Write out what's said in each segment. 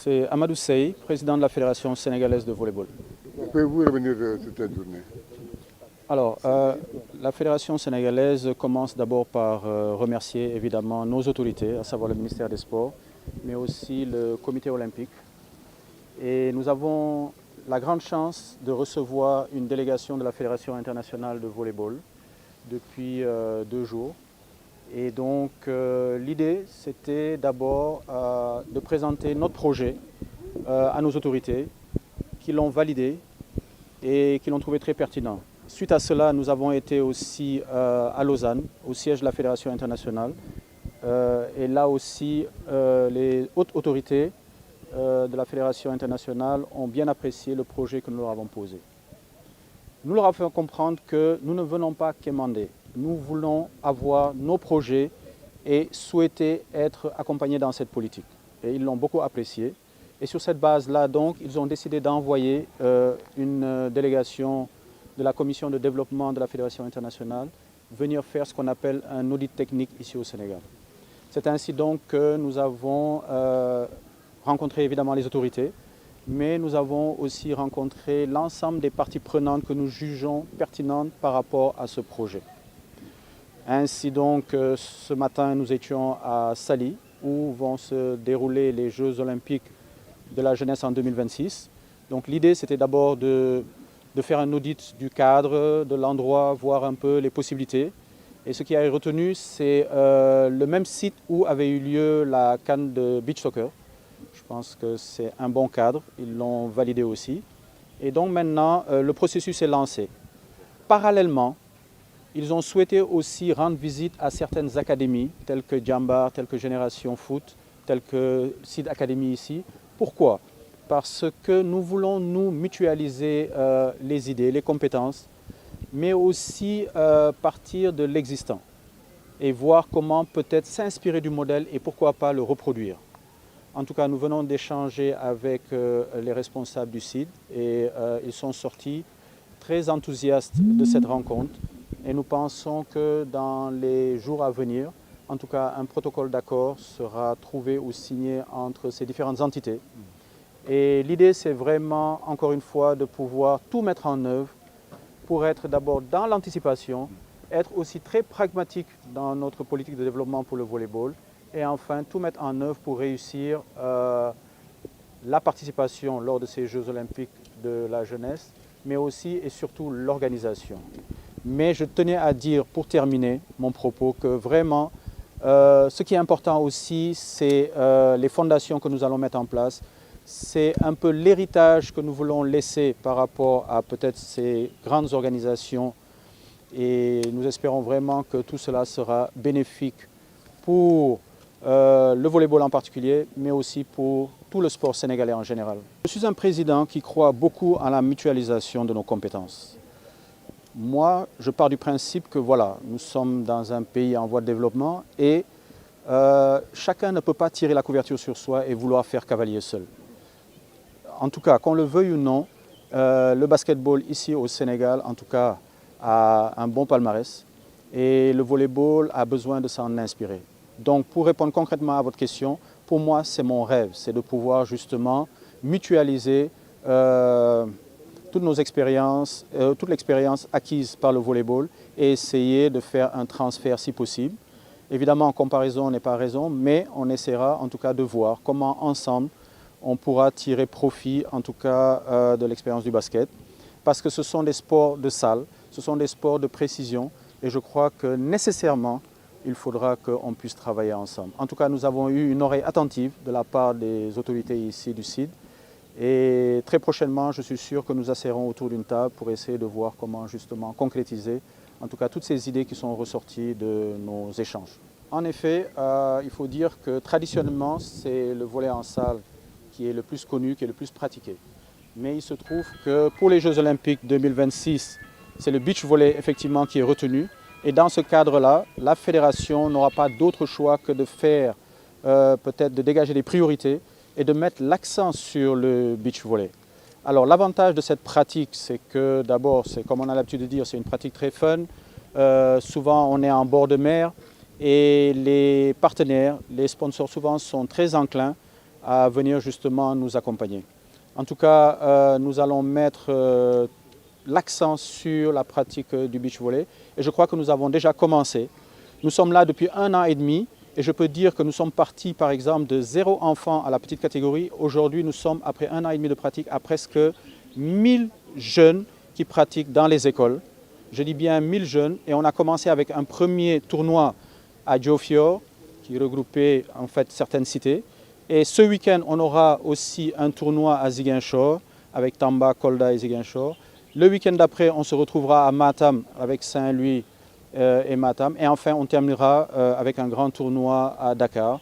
C'est Amadou Sey, président de la Fédération sénégalaise de volleyball. Pouvez-vous revenir sur cette journée? Alors, la Fédération sénégalaise commence d'abord par remercier évidemment nos autorités, à savoir le ministère des Sports, mais aussi le comité olympique. Et nous avons la grande chance de recevoir une délégation de la Fédération internationale de volleyball depuis 2 jours. Et donc l'idée, c'était d'abord de présenter notre projet à nos autorités, qui l'ont validé et qui l'ont trouvé très pertinent. Suite à cela, nous avons été aussi à Lausanne, au siège de la Fédération internationale. Et là aussi, les hautes autorités de la Fédération internationale ont bien apprécié le projet que nous leur avons posé. Nous leur avons fait comprendre que nous ne venons pas quémander. Nous voulons avoir nos projets et souhaiter être accompagnés dans cette politique. Et ils l'ont beaucoup apprécié. Et sur cette base-là, donc, ils ont décidé d'envoyer une délégation de la commission de développement de la Fédération internationale venir faire ce qu'on appelle un audit technique ici au Sénégal. C'est ainsi donc que nous avons rencontré évidemment les autorités, mais nous avons aussi rencontré l'ensemble des parties prenantes que nous jugeons pertinentes par rapport à ce projet. Ainsi donc, ce matin, nous étions à Saly, où vont se dérouler les Jeux olympiques de la jeunesse en 2026. Donc l'idée, c'était d'abord de faire un audit du cadre, de l'endroit, voir un peu les possibilités. Et ce qui a été retenu, c'est le même site où avait eu lieu la CAN de beach soccer. Je pense que c'est un bon cadre, ils l'ont validé aussi. Et donc maintenant, le processus est lancé. Parallèlement, ils ont souhaité aussi rendre visite à certaines académies, telles que Djambar, telles que Génération Foot, telles que Seed Academy ici. Pourquoi? Parce que nous voulons nous mutualiser les idées, les compétences, mais aussi partir de l'existant et voir comment peut-être s'inspirer du modèle et pourquoi pas le reproduire. En tout cas, nous venons d'échanger avec les responsables du CID et ils sont sortis très enthousiastes de cette rencontre. Et nous pensons que dans les jours à venir, en tout cas, un protocole d'accord sera trouvé ou signé entre ces différentes entités. Et l'idée, c'est vraiment, encore une fois, de pouvoir tout mettre en œuvre pour être d'abord dans l'anticipation, être aussi très pragmatique dans notre politique de développement pour le volleyball et enfin tout mettre en œuvre pour réussir la participation lors de ces Jeux olympiques de la jeunesse, mais aussi et surtout l'organisation. Mais je tenais à dire, pour terminer mon propos, que vraiment, ce qui est important aussi, c'est les fondations que nous allons mettre en place. C'est un peu l'héritage que nous voulons laisser par rapport à peut-être ces grandes organisations. Et nous espérons vraiment que tout cela sera bénéfique pour le volleyball en particulier, mais aussi pour tout le sport sénégalais en général. Je suis un président qui croit beaucoup à la mutualisation de nos compétences. Moi, je pars du principe que voilà, nous sommes dans un pays en voie de développement et chacun ne peut pas tirer la couverture sur soi et vouloir faire cavalier seul. En tout cas, qu'on le veuille ou non, le basketball ici au Sénégal, en tout cas, a un bon palmarès et le volleyball a besoin de s'en inspirer. Donc, pour répondre concrètement à votre question, pour moi, c'est mon rêve, c'est de pouvoir justement mutualiser toute l'expérience acquise par le volleyball et essayer de faire un transfert si possible. Évidemment, en comparaison n'est pas raison, mais on essaiera en tout cas de voir comment ensemble on pourra tirer profit en tout cas de l'expérience du basket. Parce que ce sont des sports de salle, ce sont des sports de précision et je crois que nécessairement il faudra qu'on puisse travailler ensemble. En tout cas, nous avons eu une oreille attentive de la part des autorités ici du CID. Et très prochainement, je suis sûr que nous asserrons autour d'une table pour essayer de voir comment justement concrétiser en tout cas toutes ces idées qui sont ressorties de nos échanges. En effet, il faut dire que traditionnellement, c'est le volley en salle qui est le plus connu, qui est le plus pratiqué. Mais il se trouve que pour les Jeux olympiques 2026, c'est le beach volley effectivement qui est retenu. Et dans ce cadre-là, la fédération n'aura pas d'autre choix que de faire, peut-être de dégager des priorités et de mettre l'accent sur le beach volley. Alors l'avantage de cette pratique, c'est que d'abord, comme on a l'habitude de dire, c'est une pratique très fun. Souvent, on est en bord de mer et les partenaires, les sponsors souvent sont très enclins à venir justement nous accompagner. En tout cas, nous allons mettre l'accent sur la pratique du beach volley et je crois que nous avons déjà commencé. Nous sommes là depuis 1 an et demi et je peux dire que nous sommes partis par exemple de 0 enfants à la petite catégorie. Aujourd'hui, nous sommes, après 1 an et demi de pratique, à presque 1000 jeunes qui pratiquent dans les écoles. Je dis bien 1000 jeunes et on a commencé avec un premier tournoi à Diofior qui regroupait en fait certaines cités. Et ce week-end, on aura aussi un tournoi à Ziguinchor avec Tamba, Kolda et Ziguinchor. Le week-end d'après, on se retrouvera à Matam avec Saint-Louis et Matam. Et enfin, on terminera avec un grand tournoi à Dakar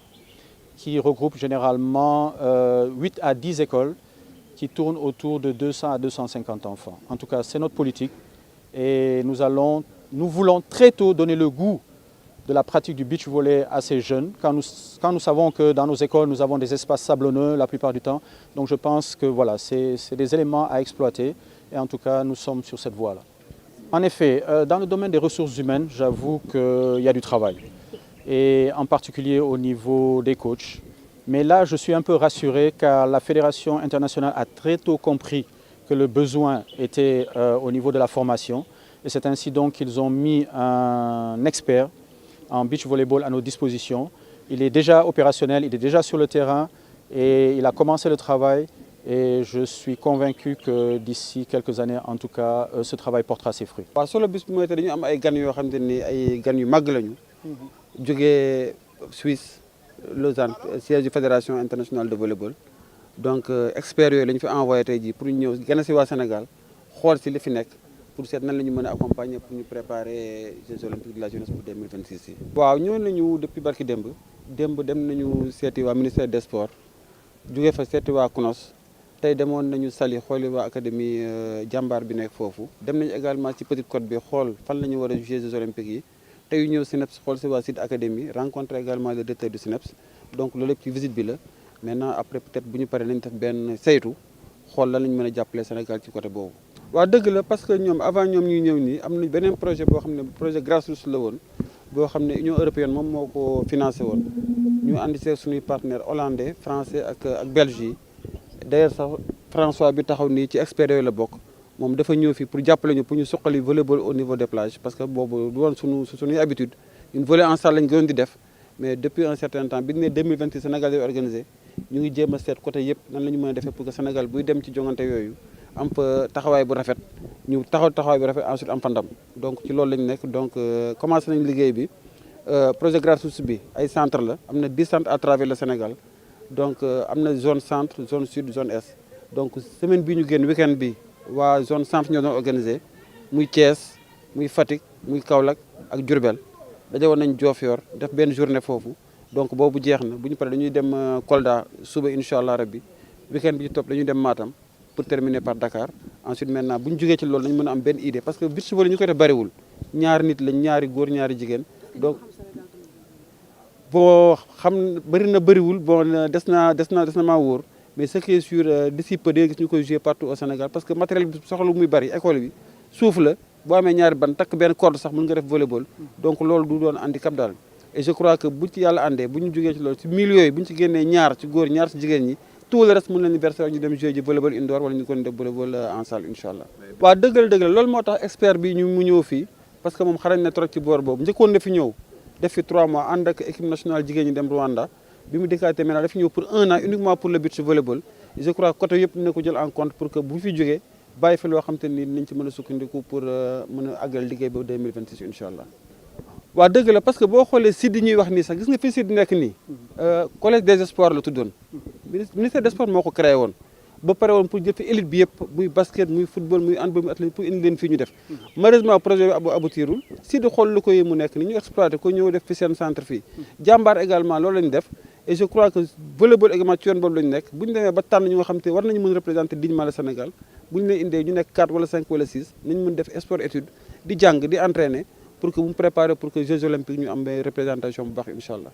qui regroupe généralement 8 à 10 écoles qui tournent autour de 200 à 250 enfants. En tout cas, c'est notre politique et nous voulons très tôt donner le goût de la pratique du beach volley à ces jeunes, quand nous savons que dans nos écoles, nous avons des espaces sablonneux la plupart du temps. Donc je pense que voilà, c'est des éléments à exploiter et en tout cas, nous sommes sur cette voie-là. En effet, dans le domaine des ressources humaines, j'avoue qu'il y a du travail, et en particulier au niveau des coachs. Mais là, je suis un peu rassuré car la Fédération internationale a très tôt compris que le besoin était au niveau de la formation. Et c'est ainsi donc qu'ils ont mis un expert en beach volleyball à nos dispositions. Il est déjà opérationnel, il est déjà sur le terrain et il a commencé le travail et je suis convaincu que d'ici quelques années, en tout cas, ce travail portera ses fruits. waaw solo bis bi mooy dañu am ay gan yoo xam ni ay gan yu màgg lañu. jógee Suisse Lausanne siège du Fédération internationale de volleyball. Donc experts yooyu la ñu fi envoyé tey jii pour ñu ñëw gën a si waa Sénégal xool si li fi nekk. Pour seet nan la ñu mën a accompagner pour ñu préparer Jeux olympiques de la jeunesse pour 2026 yi. waaw ñëw nañu depuis barki démb dem nañu seeti waa ministère des sports jóge fa seeti waa CNOS tey demoon nañu Saly xooli waa académie jàmbaar bi nekk foofu. dem nañu également ci Petite Côte bi xool fan la ñu war a jouer Jeux olympiques yi tey ñëw SNEPS xool si waa Sud Académie rencontré également le directeur du SNEPS donc loolu lépp ci visite bi la maintenant après peut-être bu ñu paree nañu def benn saytu xool lan la ñu mën a jàppale Sénégal ci côté boobu. waaw dëgg la parce que ñoom avant ñoom ñuy ñëw nii am nañ beneen projet boo xam ne projet grassroots la woon boo xam ne Union européenne moom moo ko financé woon ñu àndi see suñuy partenaires hollandais français ak belge yi d'ailleurs sax François bi taxaw nii ci experts yooyu la bokk moom dafa ñëw fii pour jàppale ñu pour ñu suqali volleyball au niveau des plages parce que boobu du woon suñuy habitude ñun volley en salle lañ gënoon di def mais depuis un certain temps bi ñu ne 2026 Sénégal yi organisé ñu ngi jéem a seet côté yëpp nan la ñu mën a defee pour que Sénégal buy dem ci jongante yooyu am fa taxawaay bu rafet ñu taxawaay bu rafet ensuite am fa ndam donc ci loolu lañu nekk donc commencé nañ liggéey bi projet grassroots bi ay centre la am na 10 centres à travers le Sénégal donc am na zone centre zone sud zone est donc semaine bii ñu génn week-end bi waa zone centre ñoo doon organisé muy Thiès muy Fatick muy Kaolack ak Diourbel daje woon nañ Diofior def benn journée foofu donc boobu jeex na bu ñu paree dañuy dem Kolda suba incha allah rabbi week-end bi ci topp dañuy dem Matam pour terminer par Dakar ensuite maintenant bu ñu jógee ci loolu nañu mën a am benn idée parce que beach volley ñu koy def bariwul ñaari nit lañ ñaari góor ñaari jigéen donc boo xam bëri na bëriwul bon des na maa wóor mais ce qui est sûr d'ici peu gis ñu koy jouer partout au Sénégal parce que matériel bi soxla muy bari école bi suuf la boo amee ñaari ban takk benn corde sax mën nga def volleyball donc loolu du doon handicap daal et je crois que bu ci yàlla àndee bu ñu jógee ci loolu ci milieu yooyu bu ñu ci génnee ñaar ci góor ñaar ci jigéen ñi tout le reste mën nañu verser ñu dem jouer ji volleyball indoor wala ñu ko def volleyball en salle incha allah. waaw dëgg la loolu moo tax expert bi mu ñëw fii parce que moom xarañ na trop ci boor boobu njëkkoon na fi ñëw def fi 3 mois ànd ak équipe nationale jigéen ñi dem Rwanda bi mu déclaré maintenant dafa ñëw pour 1 an uniquement pour le beach volleyball je crois côté yëpp dina ko jël en compte pour que bu fi jógee bàyyi fi loo xam te ni nañ ci mën a sukkandiku pour mën a àggal liggéey ba 2026 incha allah. waaw dëgg la parce que boo xoolee site yi ñuy wax nii sax gis nga fii site nekk nii collège des espoirs la tuddoon ministère des sports moo ko créé woon ba pare woon pour jël fi élite bi yëpp muy basket muy football muy handball muy athlétisme pour indi leen fii ñu def malheureusement projet bi aboutirul si di xool lu koy mu nekk ni ñu exploité ko ñëw def fi seen centre fii jàmbaar également loolu lañu def et je crois que volleyball également ci yoon boobu lañu nekk bu ñu demee ba tànn ñu nga xam te war nañu mën représenter dignement le Sénégal bu ñu leen indee ñu nekk 4 wala 5 wala 6 nañu mën def sport étude di jàng di entraîner pour que bu mu préparer pour que Jeux olympiques ñu am représentation bu baax incha allah